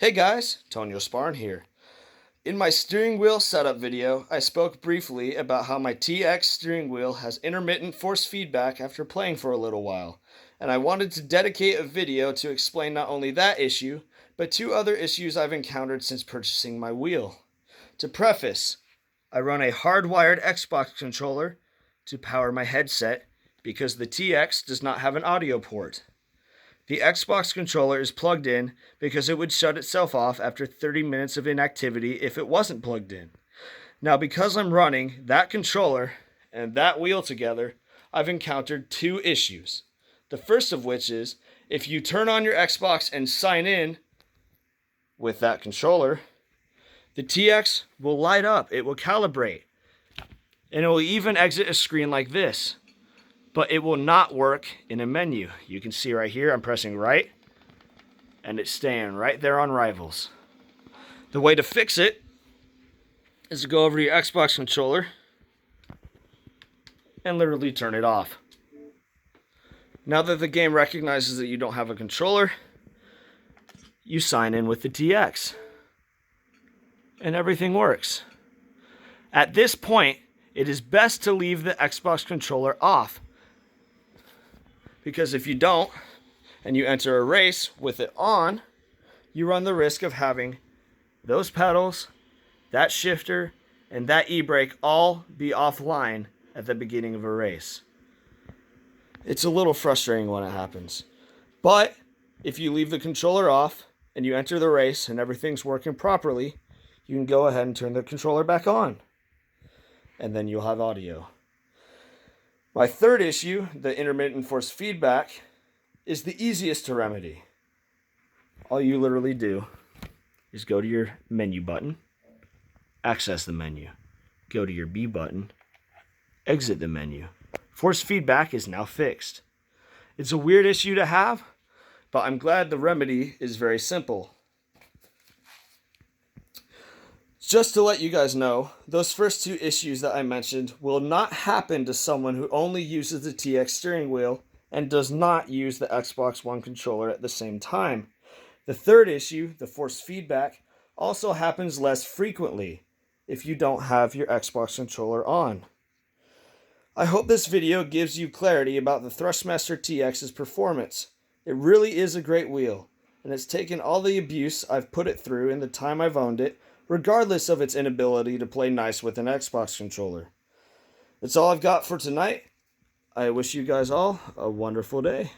Hey guys, Tonio Sparn here. In my steering wheel setup video, I spoke briefly about how my TX steering wheel has intermittent force feedback after playing for a little while, and I wanted to dedicate a video to explain not only that issue, but two other issues I've encountered since purchasing my wheel. To preface, I run a hardwired Xbox controller to power my headset because the TX does not have an audio port. The Xbox controller is plugged in because it would shut itself off after 30 minutes of inactivity if it wasn't plugged in. Now, because I'm running that controller and that wheel together, I've encountered two issues. The first of which is, if you turn on your Xbox and sign in with that controller, the TX will light up, it will calibrate, and it will even exit a screen like this. But it will not work in a menu. You can see right here, I'm pressing right, and it's staying right there on Rivals. The way to fix it is to go over to your Xbox controller and literally turn it off. Now that the game recognizes that you don't have a controller, you sign in with the TX, and everything works. At this point, it is best to leave the Xbox controller off, because if you don't, and you enter a race with it on, you run the risk of having those pedals, that shifter, and that e-brake all be offline at the beginning of a race. It's a little frustrating when it happens. But if you leave the controller off and you enter the race and everything's working properly, you can go ahead and turn the controller back on. And then you'll have audio. My third issue, the intermittent force feedback, is the easiest to remedy. All you literally do is go to your menu button, access the menu, go to your B button, exit the menu. Force feedback is now fixed. It's a weird issue to have, but I'm glad the remedy is very simple. Just to let you guys know, those first two issues that I mentioned will not happen to someone who only uses the TX steering wheel and does not use the Xbox One controller at the same time. The third issue, the force feedback, also happens less frequently if you don't have your Xbox controller on. I hope this video gives you clarity about the Thrustmaster TX's performance. It really is a great wheel, and it's taken all the abuse I've put it through in the time I've owned it, regardless of its inability to play nice with an Xbox controller. That's all I've got for tonight. I wish you guys all a wonderful day.